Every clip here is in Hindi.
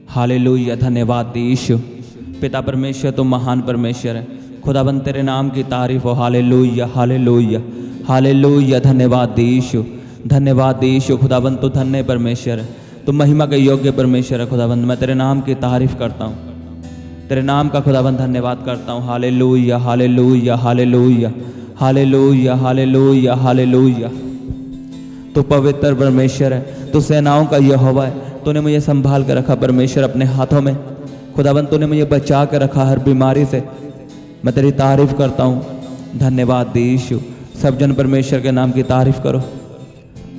हालेलुया, धन्यवाद यीशु। पिता परमेश्वर तुम महान परमेश्वर है, खुदाबंद तेरे नाम की तारीफ हो। हालेलुया हालेलुया हालेलुया, धन्यवाद यीशु, धन्यवाद यीशु। खुदाबंद तू धन्य परमेश्वर है, तू महिमा के योग्य परमेश्वर है। खुदाबंद मैं तेरे नाम की तारीफ करता हूँ, तेरे नाम का खुदाबंद धन्यवाद करता हूँ। Hallelujah hallelujah hallelujah hallelujah hallelujah hallelujah. तू पवित्र परमेश्वर है, तू सेनाओं का यहोवा है। तूने मुझे संभाल कर रखा परमेश्वर अपने हाथों में। खुदाबंद तूने मुझे बचा कर रखा हर बीमारी से। मैं तेरी तारीफ करता हूँ, धन्यवाद यीशु। सब जन परमेश्वर के नाम की तारीफ करो,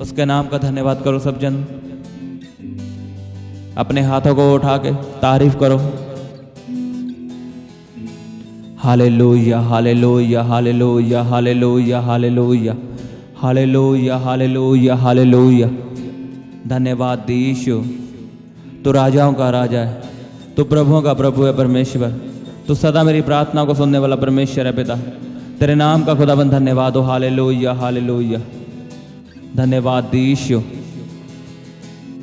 उसके नाम का धन्यवाद करो। सब जन अपने हाथों को उठा के तारीफ करो। Hallelujah hallelujah hallelujah hallelujah hallelujah hallelujah hallelujah hallelujah, धन्यवाद यीशु। तू राजाओं का राजा है, तू प्रभुओं का प्रभु है परमेश्वर। तू सदा मेरी प्रार्थना को सुनने वाला परमेश्वर है पिता। तेरे नाम का खुदाबंद धन्यवाद हो। हालेलुया हालेलुया, धन्यवाद यीशु,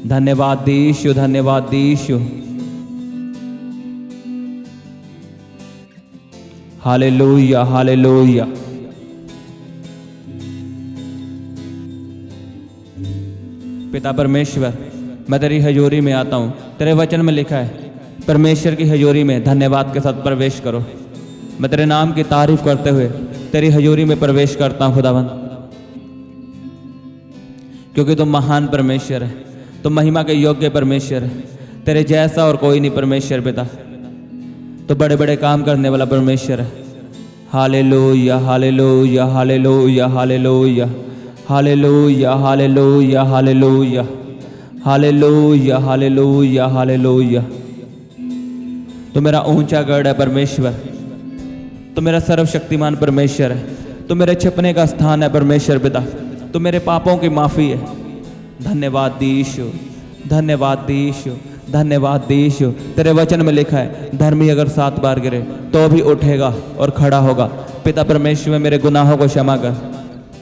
धन्यवाद यीशु, धन्यवाद यीशु। Hallelujah hallelujah. पिता परमेश्वर मैं तेरी हजूरी में आता हूँ। तेरे वचन में लिखा है परमेश्वर की हजूरी में धन्यवाद के साथ प्रवेश करो। मैं तेरे नाम की तारीफ करते हुए तेरी हजूरी में प्रवेश करता हूँ खुदावंद, क्योंकि तुम महान परमेश्वर है, तुम महिमा के योग्य परमेश्वर है। तेरे जैसा और कोई नहीं परमेश्वर पिता, तो बड़े बड़े काम करने वाला परमेश्वर है। Hallelujah hallelujah hallelujah hallelujah hallelujah hallelujah hallelujah hallelujah hallelujah hallelujah. तो मेरा ऊंचा गढ़ है परमेश्वर, तो मेरा सर्वशक्तिमान परमेश्वर है, तो मेरे छिपने का स्थान है परमेश्वर पिता, तो मेरे पापों की माफ़ी है। धन्यवाद यीशु, धन्यवाद यीशु, धन्यवाद यीशु। तेरे वचन में लिखा है धर्मी अगर 7 बार गिरे तो भी उठेगा और खड़ा होगा। पिता परमेश्वर मेरे गुनाहों को क्षमा कर,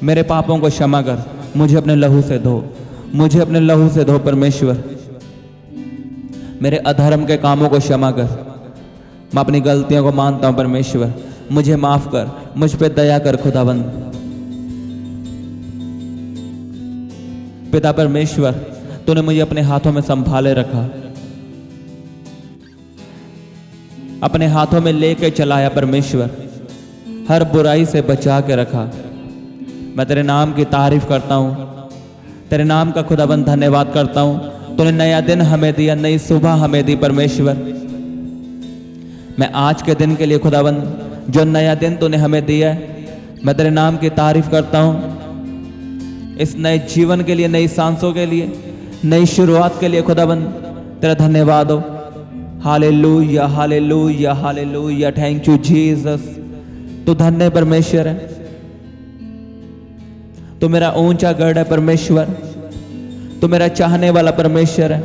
मेरे पापों को क्षमा कर, मुझे अपने लहू से धो, मुझे अपने लहू से धो परमेश्वर। मेरे अधर्म के कामों को क्षमा कर, मैं अपनी गलतियों को मानता हूं परमेश्वर, मुझे माफ कर, मुझ पे दया कर खुदाबंद। पिता परमेश्वर तूने मुझे अपने हाथों में संभाले रखा, अपने हाथों में लेके चलाया परमेश्वर, हर बुराई से बचा के रखा। मैं तेरे नाम की तारीफ करता हूँ, तेरे नाम का खुदाबंद धन्यवाद करता हूँ। तूने नया दिन हमें दिया, नई सुबह हमें दी परमेश्वर। मैं आज के दिन के लिए खुदाबंद जो नया दिन तूने हमें दिया है, मैं तेरे नाम की तारीफ करता हूँ। इस नए जीवन के लिए, नई सांसों के लिए, नई शुरुआत के लिए खुदाबंद तेरा धन्यवाद हो। Hallelujah hallelujah hallelujah, thank you Jesus. तू धन्य परमेश्वर है, तू मेरा ऊंचा गढ़ है परमेश्वर, तू मेरा चाहने वाला परमेश्वर है।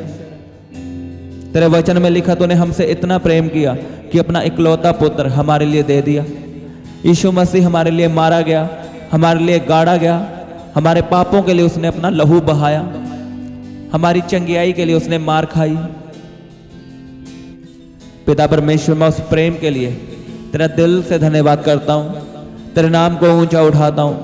तेरे वचन में लिखा तूने हमसे इतना प्रेम किया कि अपना इकलौता पुत्र हमारे लिए दे दिया। यीशु मसीह हमारे लिए मारा गया, हमारे लिए गाड़ा गया, हमारे पापों के लिए उसने अपना लहू बहाया, हमारी चंगियाई के लिए उसने मार खाई। पिता परमेश्वर मैं उस प्रेम के लिए तेरा दिल से धन्यवाद करता हूं, तेरे नाम को ऊंचा उठाता हूं।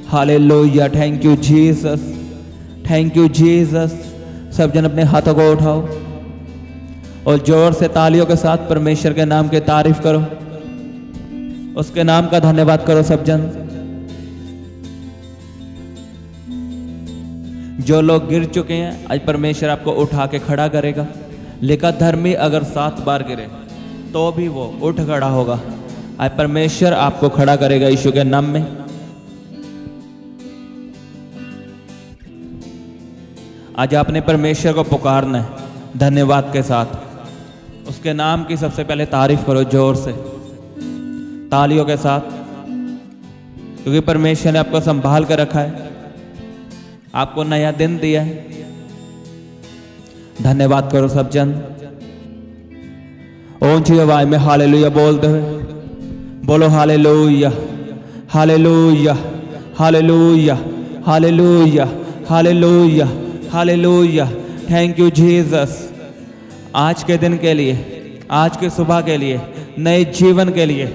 Hallelujah, thank you Jesus, thank you Jesus. सब जन अपने हाथों को उठाओ और जोर से तालियों के साथ परमेश्वर के नाम की तारीफ करो, उसके नाम का धन्यवाद करो सब जन। जो लोग गिर चुके हैं आज परमेश्वर आपको उठा के खड़ा करेगा। लिखा धर्मी अगर 7 बार गिरे तो भी वो उठ खड़ा होगा। आज परमेश्वर आपको खड़ा करेगा यीशु के नाम में। आज आपने परमेश्वर को पुकारना है धन्यवाद के साथ, उसके नाम की सबसे पहले तारीफ करो जोर से, तालियों के साथ, क्योंकि परमेश्वर ने आपको संभाल कर रखा है, आपको नया दिन दिया है। धन्यवाद करो सब जन ऊंची आवाज में हालेलुया बोलते हुए बोलो hallelujah hallelujah hallelujah hallelujah, hallelujah, hallelujah. Thank you Jesus. आज के दिन के लिए, आज की सुबह के लिए, नए जीवन के लिए,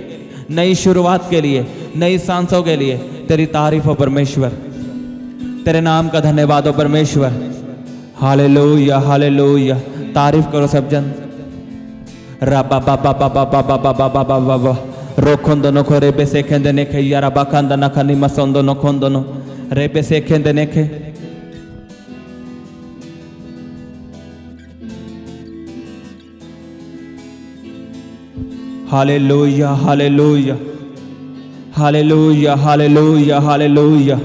नई शुरुआत के लिए, नई सांसों के लिए तेरी तारीफ हो परमेश्वर। तेरे नाम का धन्यवाद हो परमेश्वर। Hallelujah, hallelujah. तारीफ करो सब जन। रबा बाबा बाबा बाबा बाबा बाबा बाबा रोखोंदो नो खो रेबे सेखेंदे नेखे यारा बाखांदा नखनी मसोंदो नो खोंदो नो रेबे सेखेंदे नेखे। Hallelujah, hallelujah, hallelujah, hallelujah, hallelujah.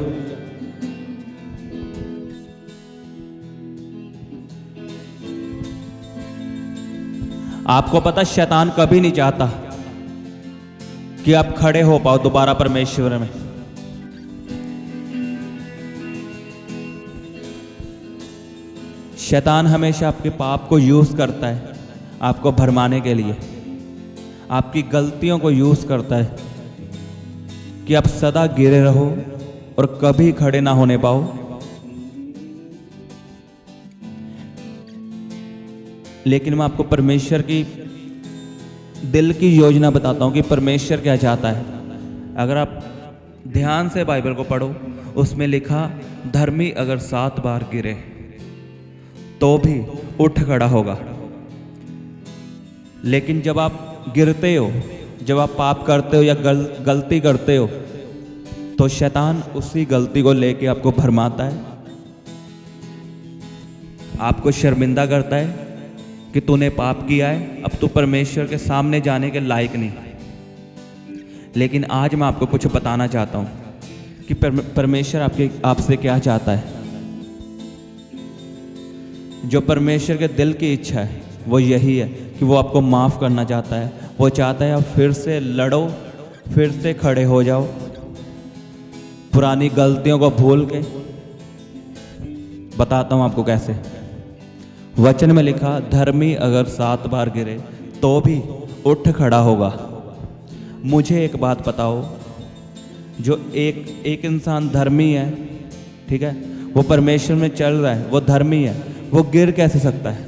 आपको पता, शैतान कभी नहीं चाहता कि आप खड़े हो पाओ दोबारा परमेश्वर में। शैतान हमेशा आपके पाप को यूज करता है आपको भरमाने के लिए, आपकी गलतियों को यूज करता है कि आप सदा गिरे रहो और कभी खड़े ना होने पाओ। लेकिन मैं आपको परमेश्वर की दिल की योजना बताता हूं कि परमेश्वर क्या चाहता है। अगर आप ध्यान से बाइबल को पढ़ो, उसमें लिखा, धर्मी अगर 7 बार गिरे तो भी उठ खड़ा होगा। लेकिन जब आप गिरते हो, जब आप पाप करते हो या गलती करते हो, तो शैतान उसी गलती को लेके आपको भरमाता है, आपको शर्मिंदा करता है कि तूने पाप किया है, अब तू परमेश्वर के सामने जाने के लायक नहीं। लेकिन आज मैं आपको कुछ बताना चाहता हूं कि परमेश्वर आपसे क्या चाहता है। जो परमेश्वर के दिल की इच्छा है वो यही है कि वो आपको माफ़ करना चाहता है। वो चाहता है आप फिर से लड़ो, फिर से खड़े हो जाओ, पुरानी गलतियों को भूल के। बताता हूं आपको कैसे। वचन में लिखा, धर्मी अगर 7 बार गिरे तो भी उठ खड़ा होगा। मुझे एक बात बताओ, जो एक इंसान धर्मी है, ठीक है, वो परमेश्वर में चल रहा है, वो धर्मी है, वो गिर कैसे सकता है?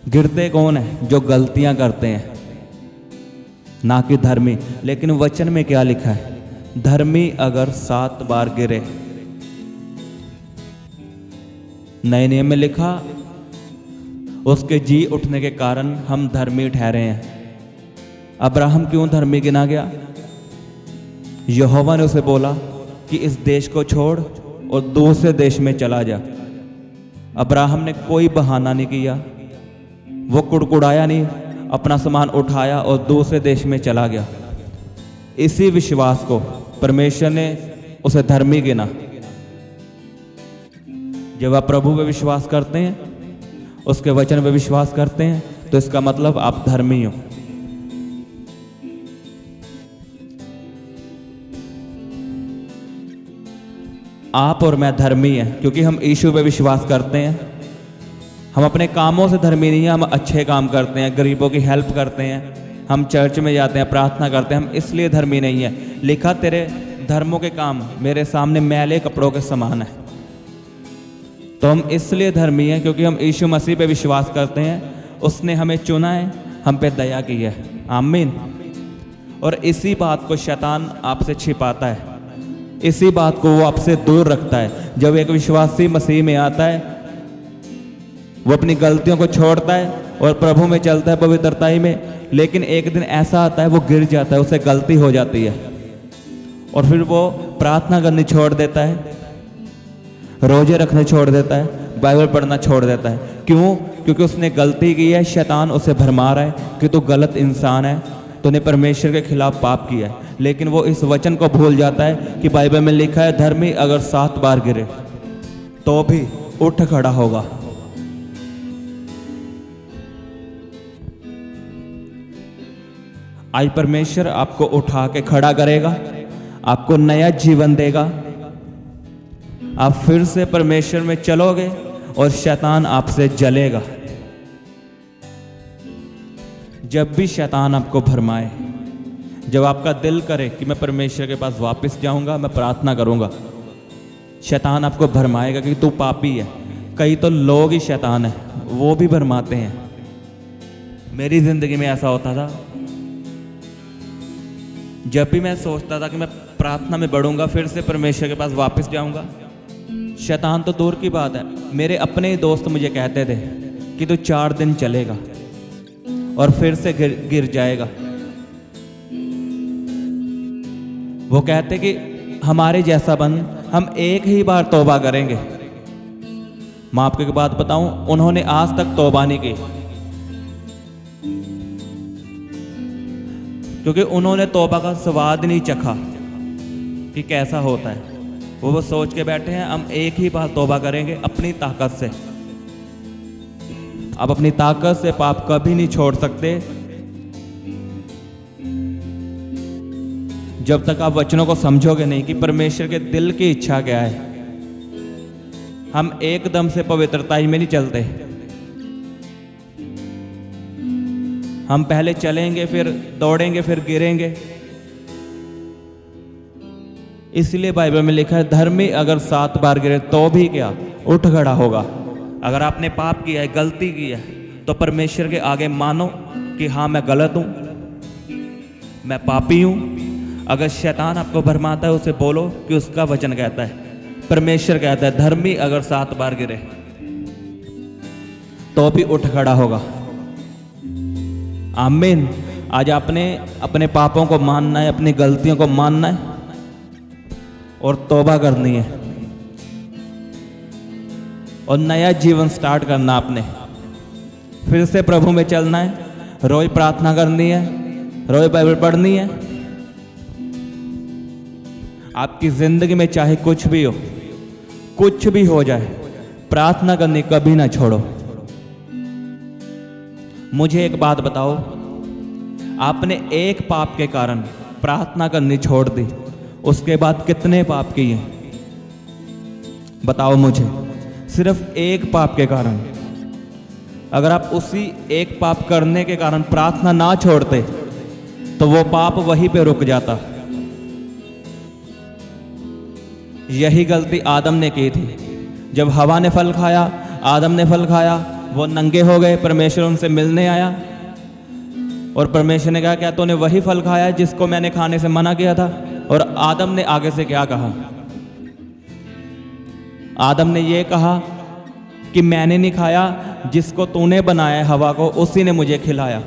गिरते कौन है? जो गलतियां करते हैं, ना कि धर्मी। लेकिन वचन में क्या लिखा है? धर्मी अगर 7 बार गिरे। नए नियम में लिखा, उसके जी उठने के कारण हम धर्मी ठहरे हैं। अब्राहम क्यों धर्मी गिना गया? यहोवा ने उसे बोला कि इस देश को छोड़ और दूसरे देश में चला जा। अब्राहम ने कोई बहाना नहीं किया, वो कुड़कुड़ाया नहीं, अपना सामान उठाया और दूसरे देश में चला गया। इसी विश्वास को परमेश्वर ने उसे धर्मी गिना। जब आप प्रभु पे विश्वास करते हैं, उसके वचन पे विश्वास करते हैं, तो इसका मतलब आप धर्मी हो। आप और मैं धर्मी हैं क्योंकि हम यीशु पे विश्वास करते हैं। हम अपने कामों से धर्मी नहीं हैं, हम अच्छे काम करते हैं, गरीबों की हेल्प करते हैं, हम चर्च में जाते हैं, प्रार्थना करते हैं, हम इसलिए धर्मी नहीं है। लिखा, तेरे धर्मों के काम मेरे सामने मैले कपड़ों के समान है। तो हम इसलिए धर्मी हैं क्योंकि हम यीशु मसीह पे विश्वास करते हैं। उसने हमें चुना है, हम पे दया की है। आमीन। और इसी बात को शैतान आपसे छिपाता है, इसी बात को वो आपसे दूर रखता है। जब एक विश्वासी मसीह में आता है, वो अपनी गलतियों को छोड़ता है और प्रभु में चलता है, पवित्रताई में। लेकिन एक दिन ऐसा आता है, वो गिर जाता है, उससे गलती हो जाती है और फिर वो प्रार्थना करनी छोड़ देता है, रोजे रखने छोड़ देता है, बाइबल पढ़ना छोड़ देता है। क्यों? क्योंकि उसने गलती की है। शैतान उसे भरमा रहा है कि तू गलत इंसान है, तूने परमेश्वर के खिलाफ पाप किया है। लेकिन वो इस वचन को भूल जाता है कि बाइबल में लिखा है, धर्मी अगर 7 बार गिरे तो भी उठ खड़ा होगा। आज परमेश्वर आपको उठा के खड़ा करेगा, आपको नया जीवन देगा। आप फिर से परमेश्वर में चलोगे और शैतान आपसे जलेगा। जब भी शैतान आपको भरमाए, जब आपका दिल करे कि मैं परमेश्वर के पास वापस जाऊंगा, मैं प्रार्थना करूंगा, शैतान आपको भरमाएगा कि तू पापी है। कई तो लोग ही शैतान है, वो भी भरमाते हैं। मेरी ज़िंदगी में ऐसा होता था, जब भी मैं सोचता था कि मैं प्रार्थना में बढ़ूंगा, फिर से परमेश्वर के पास वापस जाऊंगा, शैतान तो दूर की बात है, मेरे अपने ही दोस्त मुझे कहते थे कि तू 4 दिन चलेगा और फिर से गिर जाएगा। वो कहते कि हमारे जैसा बन, हम एक ही बार तौबा करेंगे। मैं आपको एक बात बताऊं, उन्होंने आज तक तौबा नहीं की, क्योंकि उन्होंने तौबा का स्वाद नहीं चखा कि कैसा होता है। वो सोच के बैठे हैं हम एक ही बार तौबा करेंगे अपनी ताकत से। आप अपनी ताकत से पाप कभी नहीं छोड़ सकते जब तक आप वचनों को समझोगे नहीं कि परमेश्वर के दिल की इच्छा क्या है। हम एकदम से पवित्रताई में नहीं चलते, हम पहले चलेंगे, फिर दौड़ेंगे, फिर गिरेंगे। इसलिए बाइबल में लिखा है, धर्मी अगर 7 बार गिरे तो भी क्या, उठ खड़ा होगा। अगर आपने पाप किया है, गलती की है, तो परमेश्वर के आगे मानो कि हाँ मैं गलत हूं, मैं पापी हूं। अगर शैतान आपको भरमाता है, उसे बोलो कि उसका वचन कहता है, परमेश्वर कहता है, धर्मी अगर 7 बार गिरे तो भी उठ खड़ा होगा। आमीन। आज आपने अपने पापों को मानना है, अपनी गलतियों को मानना है और तौबा करनी है और नया जीवन स्टार्ट करना। आपने फिर से प्रभु में चलना है, रोज प्रार्थना करनी है, रोज बाइबल पढ़नी है। आपकी जिंदगी में चाहे कुछ भी हो, कुछ भी हो जाए, प्रार्थना करनी कभी ना छोड़ो। मुझे एक बात बताओ, आपने एक पाप के कारण प्रार्थना करनी छोड़ दी, उसके बाद कितने पाप किए? बताओ मुझे, सिर्फ एक पाप के कारण। अगर आप उसी एक पाप करने के कारण प्रार्थना ना छोड़ते तो वो पाप वहीं पे रुक जाता। यही गलती आदम ने की थी। जब हवा ने फल खाया, आदम ने फल खाया, वो नंगे हो गए, परमेश्वर उनसे मिलने आया और परमेश्वर ने कहा, क्या तूने वही फल खाया जिसको मैंने खाने से मना किया था? और आदम ने आगे से क्या कहा? आदम ने ये कहा कि मैंने नहीं खाया, जिसको तूने बनाया हवा को, उसी ने मुझे खिलाया।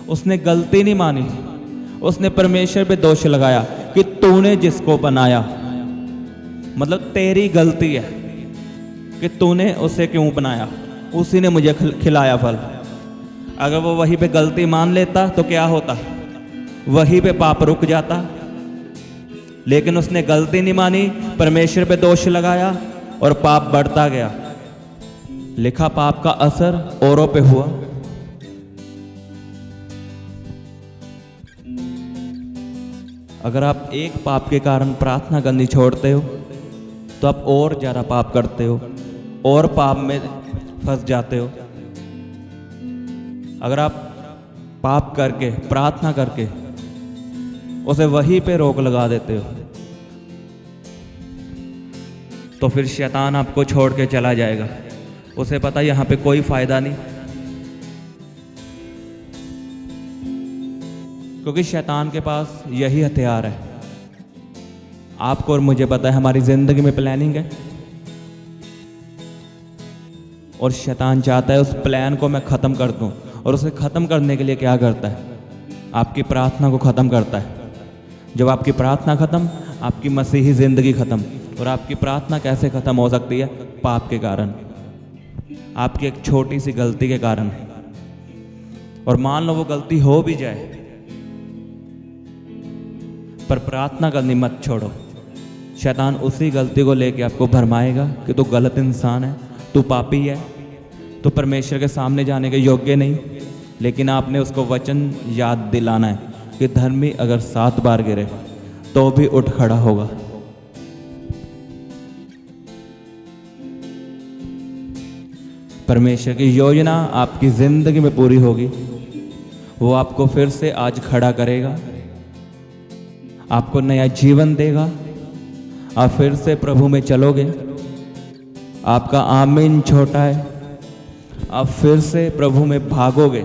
उसने गलती नहीं मानी, उसने परमेश्वर पे दोष लगाया कि तूने जिसको बनाया, मतलब तेरी गलती है कि तूने उसे क्यों बनाया, उसी ने मुझे खिलाया फल। अगर वो वहीं पे गलती मान लेता तो क्या होता? वहीं पे पाप रुक जाता। लेकिन उसने गलती नहीं मानी, परमेश्वर पे दोष लगाया और पाप बढ़ता गया। लिखा पाप का असर औरों पे हुआ। अगर आप एक पाप के कारण प्रार्थना करनी छोड़ते हो तो आप और ज़्यादा पाप करते हो और पाप में फंस जाते हो। अगर आप पाप करके, प्रार्थना करके उसे वहीं पे रोक लगा देते हो तो फिर शैतान आपको छोड़ के चला जाएगा। उसे पता यहाँ पे कोई फायदा नहीं, क्योंकि शैतान के पास यही हथियार है। आपको और मुझे पता है हमारी जिंदगी में प्लानिंग है और शैतान चाहता है उस प्लान को मैं ख़त्म कर दूं। और उसे ख़त्म करने के लिए क्या करता है? आपकी प्रार्थना को ख़त्म करता है। जब आपकी प्रार्थना ख़त्म, आपकी मसीही ज़िंदगी ख़त्म। और आपकी प्रार्थना कैसे ख़त्म हो सकती है? पाप के कारण, आपकी एक छोटी सी गलती के कारण। और मान लो वो गलती हो भी जाए, पर प्रार्थना करनी मत छोड़ो। शैतान उसी गलती को लेके आपको भरमाएगा कि तू गलत इंसान है, तू पापी है, तो परमेश्वर के सामने जाने के योग्य नहीं। लेकिन आपने उसको वचन याद दिलाना है कि धर्मी अगर 7 बार गिरे तो भी उठ खड़ा होगा। परमेश्वर की योजना आपकी जिंदगी में पूरी होगी। वो आपको फिर से आज खड़ा करेगा आपको नया जीवन देगा। आप फिर से प्रभु में चलोगे। आपका आमीन छोटा है, आप फिर से प्रभु में भागोगे।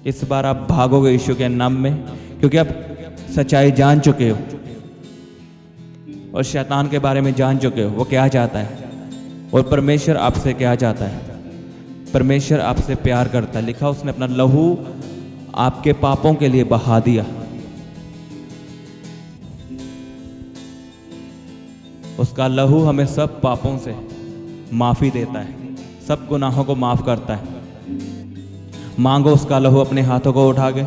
इस बार आप भागोगे यीशु के नाम में, क्योंकि आप सच्चाई जान चुके हो और शैतान के बारे में जान चुके हो वो क्या चाहता है और परमेश्वर आपसे क्या चाहता है। परमेश्वर आपसे प्यार करता है। लिखा उसने अपना लहू आपके पापों के लिए बहा दिया। उसका लहू हमें सब पापों से माफी देता है, सब गुनाहों को माफ करता है। मांगो उसका लहू अपने हाथों को उठा के।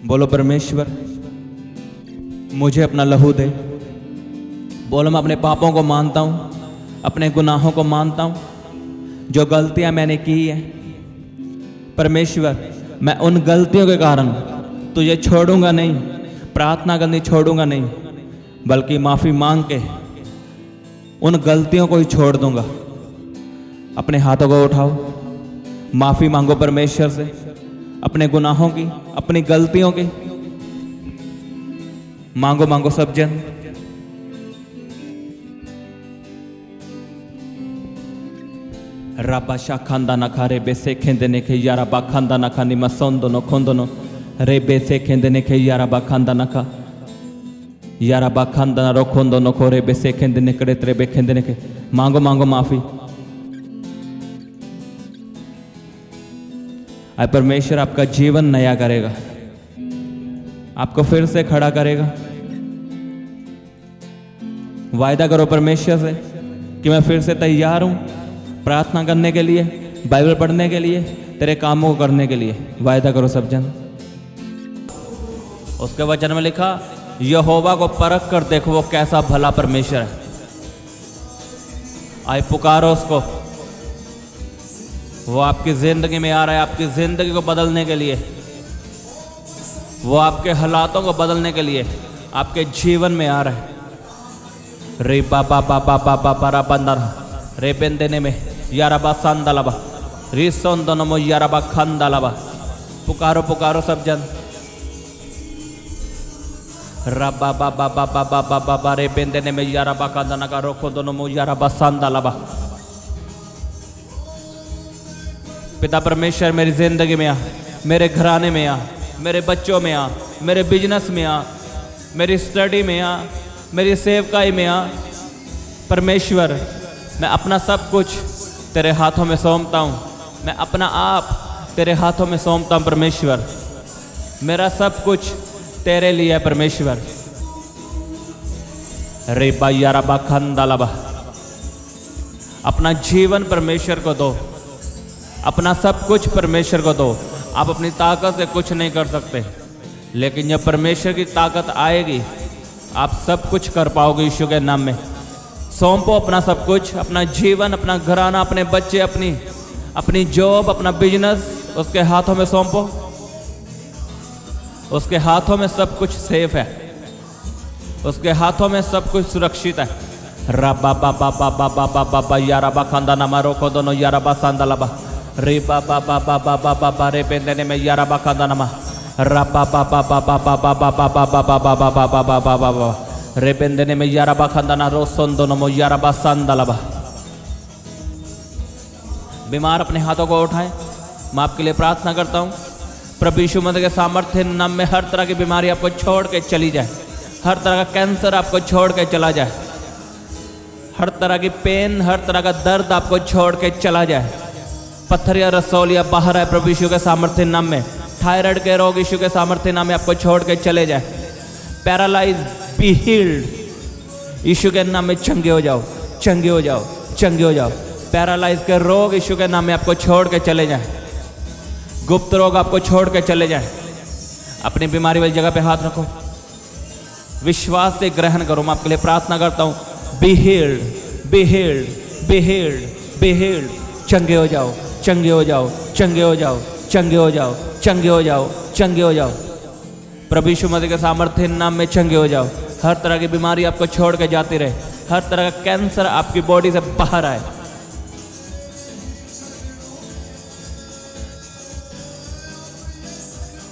बोलो परमेश्वर मुझे अपना लहू दे। बोलो मैं अपने पापों को मानता हूं, अपने गुनाहों को मानता हूं, जो गलतियां मैंने की है। परमेश्वर मैं उन गलतियों के कारण तुझे छोड़ूंगा नहीं, प्रार्थना करनी छोड़ूंगा नहीं, बल्कि माफी मांग के उन गलतियों को ही छोड़ दूंगा। अपने हाथों को उठाओ, माफी मांगो परमेश्वर से अपने गुनाहों की, अपनी गलतियों की। मांगो मांगो सब जन। राबा शाखांदा नखा रे बेसे खेंदने के यारा बाखांदा नखा निमा सोंदनो खोंदनो रे बेसे खेंदने के यारा बाखांदा नखा यारा बाखांदा रो खोंदनो खो रे बेसे खेंदने करे त्रे बे खेंदने के। मांगो मांगो माफी। आज परमेश्वर आपका जीवन नया करेगा, आपको फिर से खड़ा करेगा। वायदा करो परमेश्वर से कि मैं फिर से तैयार हूं प्रार्थना करने के लिए, बाइबल पढ़ने के लिए, तेरे कामों को करने के लिए। वायदा करो सब जन। उसके वचन में लिखा यहोवा को परख कर देखो वो कैसा भला परमेश्वर है। आए पुकारो उसको, वो आपकी जिंदगी में आ रहा है, आपकी जिंदगी को बदलने के लिए, वो आपके हालातों को बदलने के लिए आपके जीवन में आ रहा है। रे बाबा बाबा बाबा बारा बंदर रे बेंदेने में यारबा सांदलबा री सोंदनमो यारबा खंदलबा। पुकारो पुकारो सब जन। रबा बाबा बाबा बाबा बाबा रे बेंदेने में यारबा कंदना का रोको दोनों यारबा सांदलबा। पिता परमेश्वर मेरी जिंदगी में आ, मेरे घराने में आ, मेरे बच्चों में आ, मेरे बिजनेस में आ, मेरी स्टडी में आ, मेरी सेवकाई में आ। परमेश्वर मैं अपना सब कुछ तेरे हाथों में सौंपता हूँ, मैं अपना आप तेरे हाथों में सौंपता हूँ। परमेश्वर मेरा सब कुछ तेरे लिए है। परमेश्वर रे बायारा बा खंदालबा। अपना जीवन परमेश्वर को दो, अपना सब कुछ परमेश्वर को दो। आप अपनी ताकत से कुछ नहीं कर सकते, लेकिन जब परमेश्वर की ताकत आएगी आप सब कुछ कर पाओगे यीशु के नाम में। सौंपो अपना सब कुछ, अपना जीवन, अपना घराना, अपने बच्चे, अपनी जॉब, अपना बिजनेस उसके हाथों में सौंपो। उसके हाथों में सब कुछ सेफ है, उसके हाथों में सब कुछ सुरक्षित है। रबा बाबा बाबा बाबा बाबा यारबा खंदाना मारो को दोनों यारबा सांदलबा रे बाबा बाबा बाबा बाबा रे पेंदेने में यारबा खंदाना मा रबा बाबा बाबा बाबा बाबा बाबा बाबा बाबा बाबा बाबा रे पेंदेने में यारबा खंदाना रो सोंदोनो यारबा सांदलबा। बीमार अपने हाथों को उठाएं। मैं आपके लिए प्रार्थना करता हूँ प्रभु यीशु मसीह के सामर्थ्य नाम में हर तरह की बीमारी आपको छोड़ के चली जाए, हर तरह का कैंसर आपको छोड़ के चला जाए, हर तरह की पेन, हर तरह का दर्द आपको छोड़ के चला जाए। पत्थरिया रसौलिया बाहर है प्रभु यीशु के सामर्थ्य नाम में। थायराइड के रोग यीशु के सामर्थ्य नाम में आपको छोड़ के चले जाए। पैरालाइज बी हील्ड यीशु के नाम में। चंगे हो जाओ, चंगे हो जाओ, चंगे हो जाओ। पैरालाइज के रोग यीशु के नाम में आपको छोड़ के चले जाए। गुप्त रोग आपको छोड़ के चले जाए। अपनी बीमारी वाली जगह पे हाथ रखो, विश्वास से ग्रहण करो। मैं आपके लिए प्रार्थना करता हूँ be healed, be healed, be healed, be healed. चंगे हो जाओ, चंगे हो जाओ, चंगे हो जाओ, चंगे हो जाओ, चंगे हो जाओ, चंगे हो जाओ। प्रभु यीशु मसीह के सामर्थ्य नाम में चंगे हो जाओ। हर तरह की बीमारी आपको छोड़ के जाती रहे, हर तरह का कैंसर आपकी बॉडी से बाहर आए।